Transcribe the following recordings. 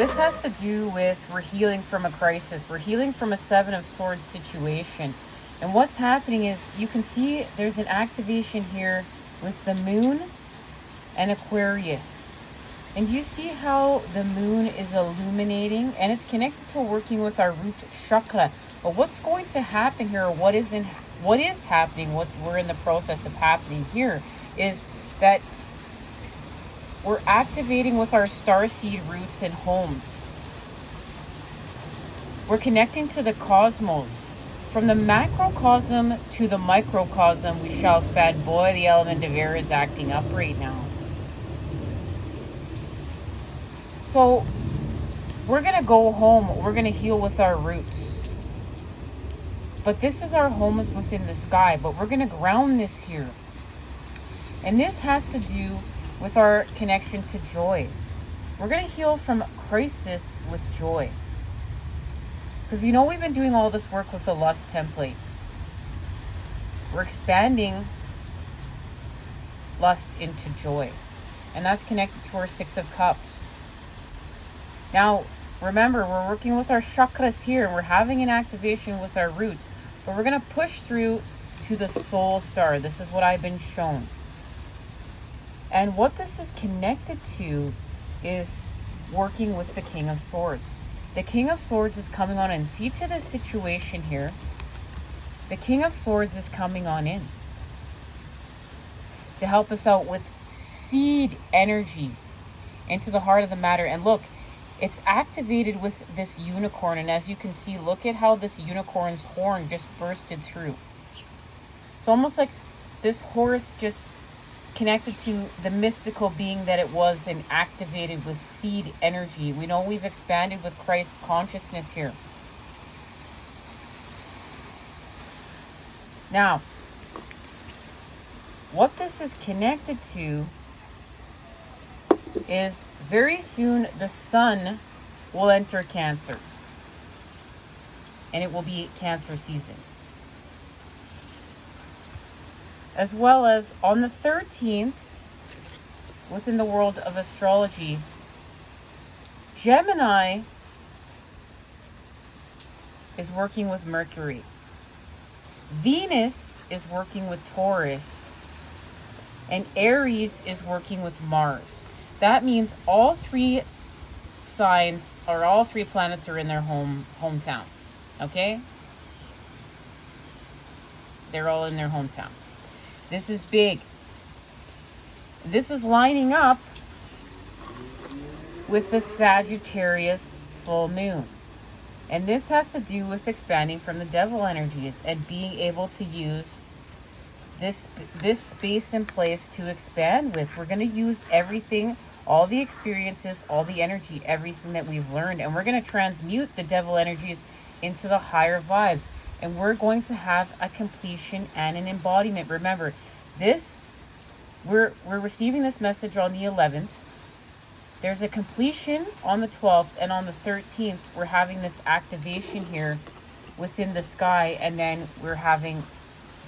This has to do with we're healing from a crisis. We're healing from a Seven of Swords situation. And what's happening is you can see there's an activation here with the moon and Aquarius. And you see how the moon is illuminating and it's connected to working with our root chakra. But what's going to happen here, what is happening, what we're in the process of happening here, is that we're activating with our starseed roots and homes. We're connecting to the cosmos. From the macrocosm to the microcosm, we shall expand. Boy, the element of air is acting up right now. So we're going to go home. We're going to heal with our roots. But this is our home is within the sky. But we're going to ground this here. And this has to do with our connection to joy. We're going to heal from crisis with joy. Because we know we've been doing all this work with the lust template. We're expanding lust into joy. And that's connected to our Six of Cups. Now, remember, we're working with our chakras here. We're having an activation with our root. But we're going to push through to the soul star. This is what I've been shown. And what this is connected to is working with the King of Swords. The King of Swords is coming on in. See to this situation here. The King of Swords is coming on in to help us out with seed energy into the heart of the matter. And look, it's activated with this unicorn. And as you can see, look at how this unicorn's horn just bursted through. It's almost like this horse just connected to the mystical being that it was and activated with seed energy. We know we've expanded with Christ consciousness here. Now, what this is connected to is very soon the sun will enter Cancer. And it will be Cancer season. As well as on the 13th, within the world of astrology, Gemini is working with Mercury. Venus is working with Taurus. And Aries is working with Mars. That means all three signs, or all three planets are in their hometown. Okay? They're all in their hometown. This is big. This is lining up with the Sagittarius full moon. And this has to do with expanding from the devil energies and being able to use this space and place to expand with. We're going to use everything, all the experiences, all the energy, everything that we've learned. And we're going to transmute the devil energies into the higher vibes. And we're going to have a completion and an embodiment. Remember, we're receiving this message on the 11th. There's a completion on the 12th. And on the 13th, we're having this activation here within the sky. And then we're having,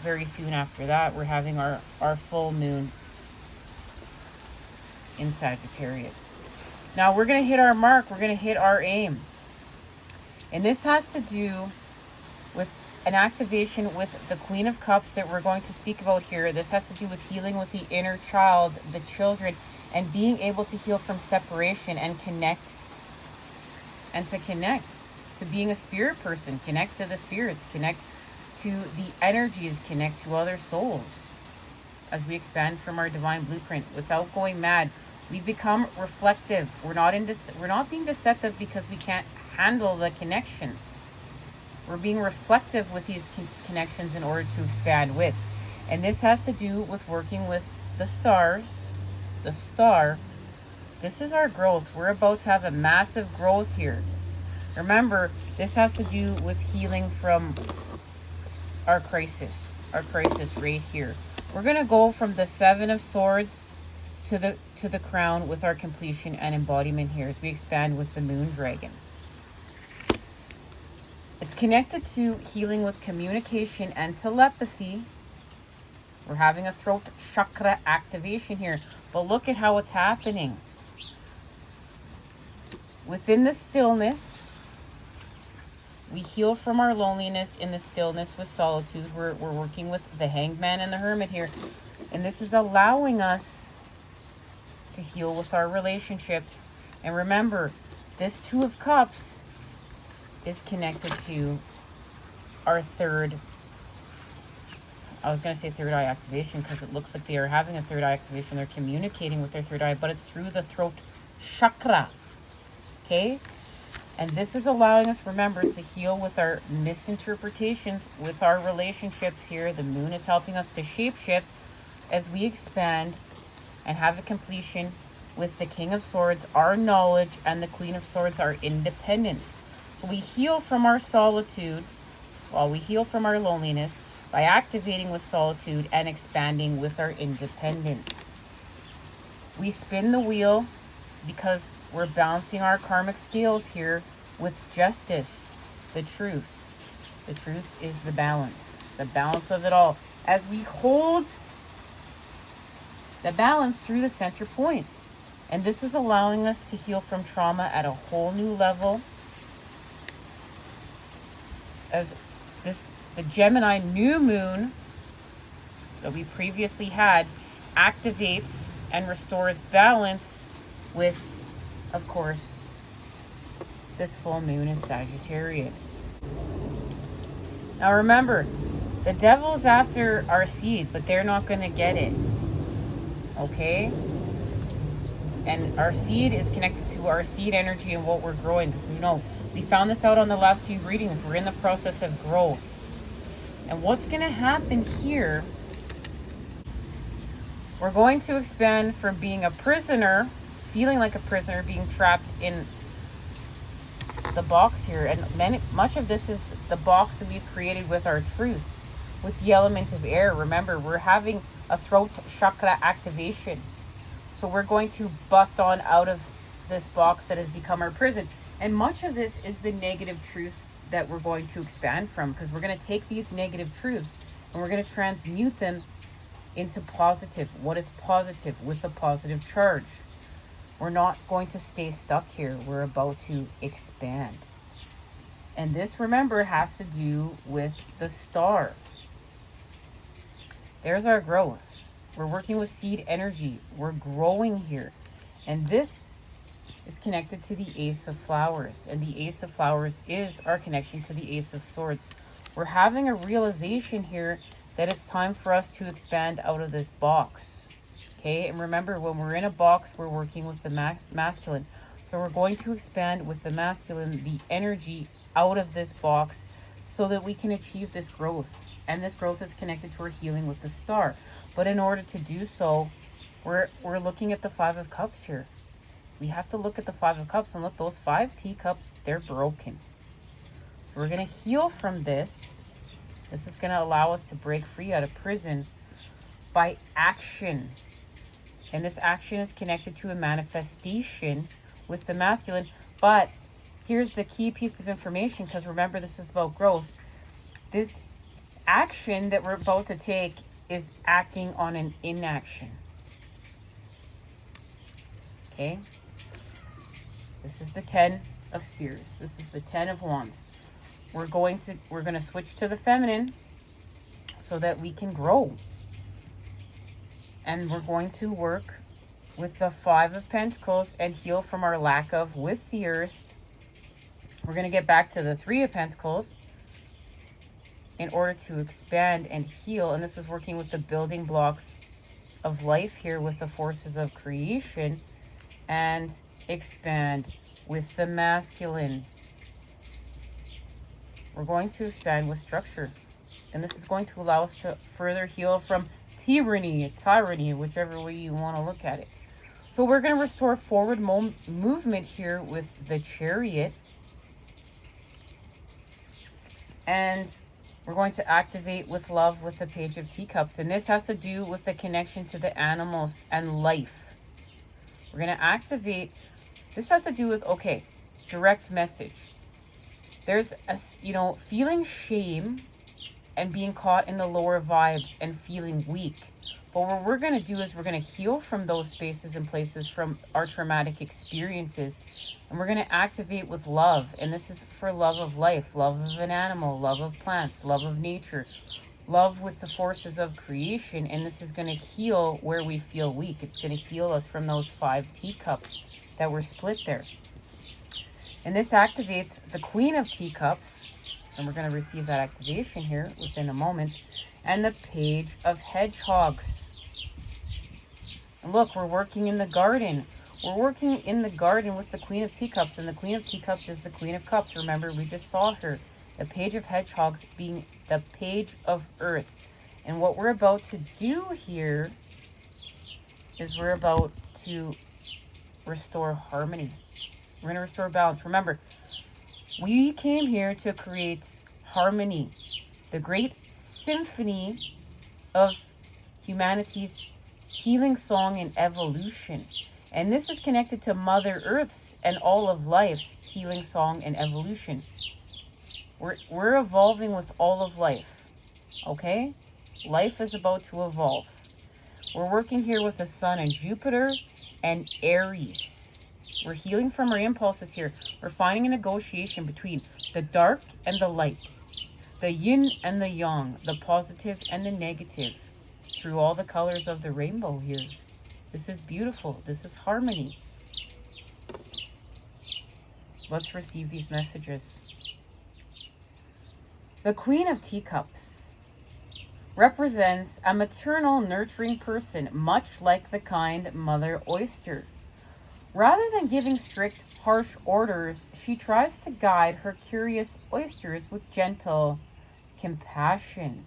very soon after that, we're having our full moon in Sagittarius. Now, we're going to hit our mark. We're going to hit our aim. And this has to do with an activation with the Queen of Cups that we're going to speak about here. This has to do with healing with the inner child, the children, and being able to heal from separation and connect. And to connect to being a spirit person, connect to the spirits, connect to the energies, connect to other souls. As we expand from our divine blueprint without going mad, we become reflective. We're not being deceptive because we can't handle the connections. We're being reflective with these connections in order to expand with. And this has to do with working with the stars. The star. This is our growth. We're about to have a massive growth here. Remember, this has to do with healing from our crisis right here. We're going to go from the Seven of Swords to the crown with our completion and embodiment here as we expand with the moon dragon. It's connected to healing with communication and telepathy. We're having a throat chakra activation here. But look at how it's happening. within the stillness, we heal from our loneliness in the stillness with solitude. We're working with the Hanged Man and the Hermit here. And this is allowing us to heal with our relationships. And remember, this Two of Cups is connected to our third, I was going to say third eye activation because it looks like they are having a third eye activation. They're communicating with their third eye, but it's through the throat chakra. Okay? And this is allowing us, remember, to heal with our misinterpretations with our relationships here. The moon is helping us to shapeshift as we expand and have a completion with the King of Swords, our knowledge, and the Queen of Swords, our independence. So we heal from our solitude, while we heal from our loneliness, by activating with solitude and expanding with our independence. We spin the wheel because we're balancing our karmic scales here with justice, the truth. The truth is the balance of it all. As we hold the balance through the center points. And this is allowing us to heal from trauma at a whole new level. As the Gemini new moon that we previously had activates and restores balance with, of course, this full moon in Sagittarius. Now remember, the devil's after our seed, but they're not going to get it. Okay? And our seed is connected to our seed energy and what we're growing. Because we found this out on the last few readings. We're in the process of growth. And what's going to happen here, we're going to expand from being a prisoner, feeling like a prisoner, being trapped in the box here. And much of this is the box that we've created with our truth, with the element of air. Remember, we're having a throat chakra activation. So we're going to bust on out of this box that has become our prison. And much of this is the negative truths that we're going to expand from, because we're going to take these negative truths and we're going to transmute them into positive. What is positive? With a positive charge. We're not going to stay stuck here. We're about to expand. And this, remember, has to do with the star. There's our growth. We're working with seed energy. We're growing here. And this is connected to the Ace of Flowers. And the Ace of Flowers is our connection to the Ace of Swords. We're having a realization here that it's time for us to expand out of this box. Okay? And remember, when we're in a box, we're working with the masculine. So we're going to expand with the masculine, the energy out of this box so that we can achieve this growth. And this growth is connected to our healing with the star. But in order to do so, we're looking at the Five of Cups here. We have to look at the Five of Cups and look, those 5 teacups, they're broken. So we're going to heal from this. This is going to allow us to break free out of prison by action. And this action is connected to a manifestation with the masculine. But here's the key piece of information, because remember, this is about growth. This action that we're about to take is acting on an inaction. Okay? This is the 10 of Spears. This is the 10 of Wands. We're going to switch to the feminine so that we can grow. And we're going to work with the 5 of Pentacles and heal from our lack of with the earth. We're going to get back to the 3 of Pentacles in order to expand and heal. And this is working with the building blocks of life here with the forces of creation, and expand with the masculine. We're going to expand with structure. And this is going to allow us to further heal from tyranny, whichever way you want to look at it. So we're going to restore forward movement here with the Chariot. And we're going to activate with love with the Page of Teacups. And this has to do with the connection to the animals and life. We're going to activate. This has to do with, okay, direct message. There's a, feeling shame and being caught in the lower vibes and feeling weak. But what we're going to do is we're going to heal from those spaces and places, from our traumatic experiences. And we're going to activate with love. And this is for love of life, love of an animal, love of plants, love of nature, love with the forces of creation. And this is going to heal where we feel weak. It's going to heal us from those 5 teacups that were split there. And this activates the Queen of Teacups. And we're going to receive that activation here within a moment. And the Page of Hedgehogs. And look, we're working in the garden. We're working in the garden with the Queen of Teacups. And the Queen of Teacups is the Queen of Cups. Remember, we just saw her. The Page of Hedgehogs being the Page of Earth. And what we're about to do here is we're about to restore harmony. We're going to restore balance. Remember, we came here to create harmony. The great symphony of humanity's healing song and evolution. And this is connected to Mother Earth's and all of life's healing song and evolution. We're evolving with all of life. Okay? Life is about to evolve. We're working here with the Sun and Jupiter and Aries. We're healing from our impulses here. We're finding a negotiation between the dark and the light, the yin and the yang, the positive and the negative, through all the colors of the rainbow here. This is beautiful. This is harmony. Let's receive these messages. The Queen of Teacups represents a maternal, nurturing person, much like the kind Mother Oyster. Rather than giving strict, harsh orders, she tries to guide her curious oysters with gentle compassion.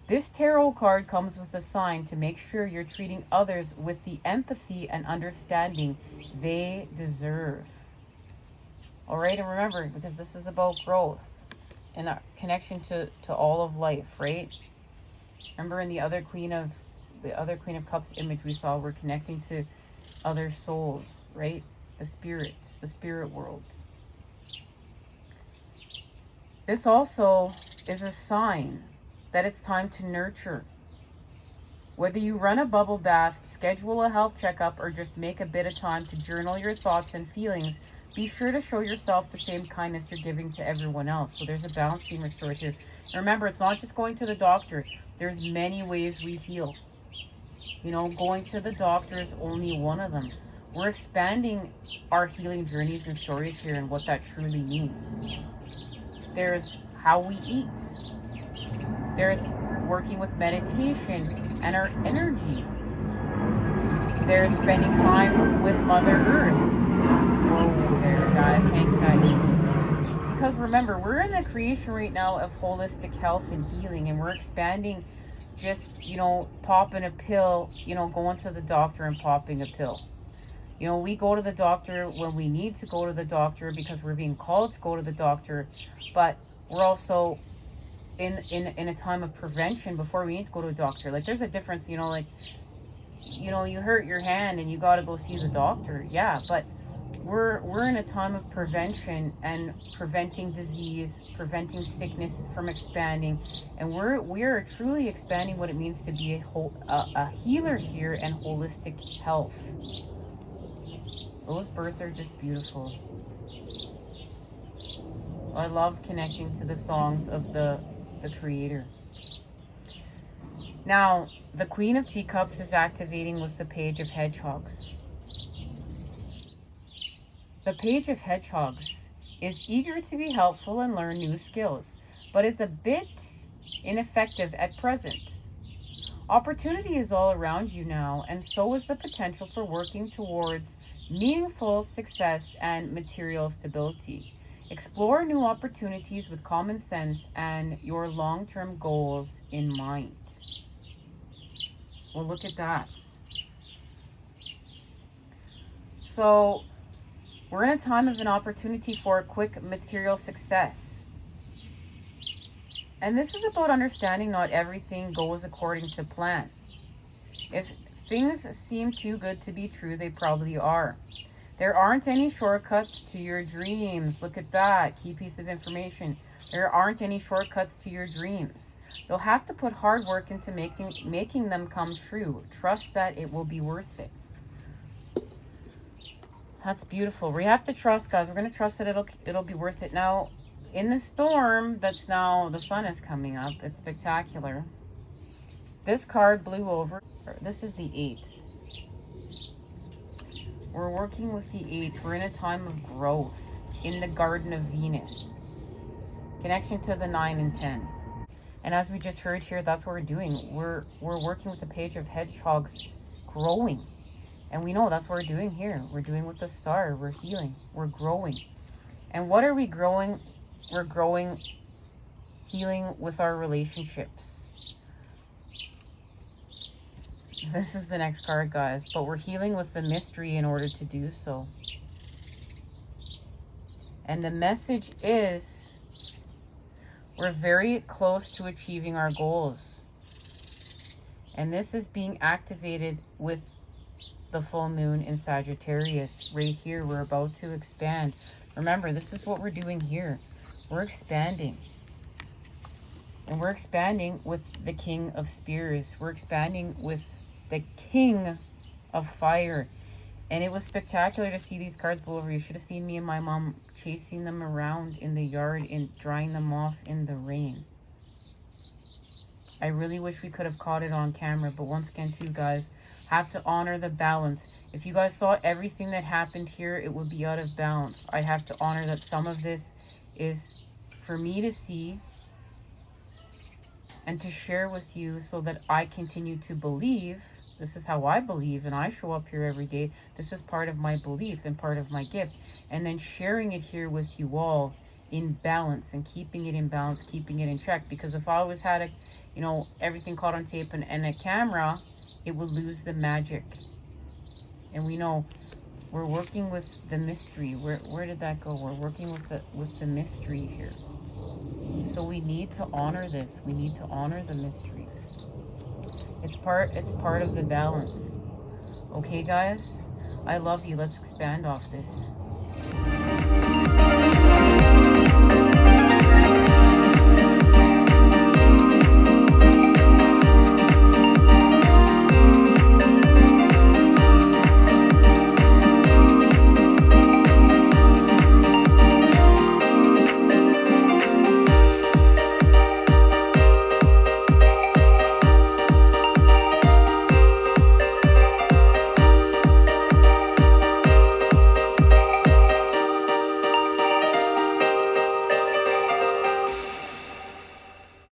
This tarot card comes with a sign to make sure you're treating others with the empathy and understanding they deserve. All right, and remember, because this is about growth and a connection to all of life, right? Remember in the other Queen of Cups image we saw, we're connecting to other souls, right? The spirits, the spirit world. This also is a sign that it's time to nurture. Whether you run a bubble bath, schedule a health checkup, or just make a bit of time to journal your thoughts and feelings, be sure to show yourself the same kindness you're giving to everyone else. So there's a balance being restored here. And remember, it's not just going to the doctor. There's many ways we heal. You know, going to the doctor is only one of them. We're expanding our healing journeys and stories here and what that truly means. There's how we eat. There's working with meditation and our energy. There's spending time with Mother Earth. Whoa there, guys, hang tight. Because remember, we're in the creation right now of holistic health and healing, and we're expanding just, you know, popping a pill, you know, going to the doctor and popping a pill. You know, we go to the doctor when we need to go to the doctor because we're being called to go to the doctor, but we're also in a time of prevention before we need to go to a doctor. Like, there's a difference, you know, like, you know, you hurt your hand and you got to go see the doctor. Yeah, but we're in a time of prevention and preventing disease, preventing sickness from expanding, and we are truly expanding what it means to be a healer here and holistic health. Those birds are just beautiful. I love connecting to the songs of the Creator. Now, the Queen of Teacups is activating with the Page of Hedgehogs. The Page of Hedgehogs is eager to be helpful and learn new skills, but is a bit ineffective at present. Opportunity is all around you now, and so is the potential for working towards meaningful success and material stability. Explore new opportunities with common sense and your long-term goals in mind. Well, look at that. So, we're in a time of an opportunity for a quick material success. And this is about understanding not everything goes according to plan. If things seem too good to be true, they probably are. There aren't any shortcuts to your dreams. Look at that. Key piece of information. There aren't any shortcuts to your dreams. You'll have to put hard work into making them come true. Trust that it will be worth it. That's beautiful. We have to trust, guys. We're going to trust that it'll be worth it. Now, in the storm that's now, the sun is coming up. It's spectacular. This card blew over. This is the 8. We're working with the 8. We're in a time of growth in the Garden of Venus. Connection to the 9 and 10. And as we just heard here, that's what we're doing. We're working with the Page of Hedgehogs, growing. And we know that's what we're doing here. We're doing with the star. We're healing. We're growing. And what are we growing? We're growing, healing with our relationships. This is the next card, guys. But we're healing with the mystery in order to do so. And the message is, we're very close to achieving our goals. And this is being activated with the full moon in Sagittarius. Right here, we're about to expand. Remember, this is what we're doing here. We're expanding. And we're expanding with the King of Spears. We're expanding with the King of Fire. And it was spectacular to see these cards blow over. You should have seen me and my mom chasing them around in the yard and drying them off in the rain. I really wish we could have caught it on camera. But once again, too, guys, have to honor the balance. If you guys saw everything that happened here, it would be out of balance. I have to honor that some of this is for me to see and to share with you so that I continue to believe. This is how I believe, and I show up here every day. This is part of my belief and part of my gift. And then sharing it here with you all in balance and keeping it in balance, keeping it in check. Because if I always had a, you know, everything caught on tape and a camera, it would lose the magic. And we know we're working with the mystery. Where did that go? We're working with the mystery here. So we need to honor this. We need to honor the mystery. It's part of the balance. Okay, guys? I love you. Let's expand off this.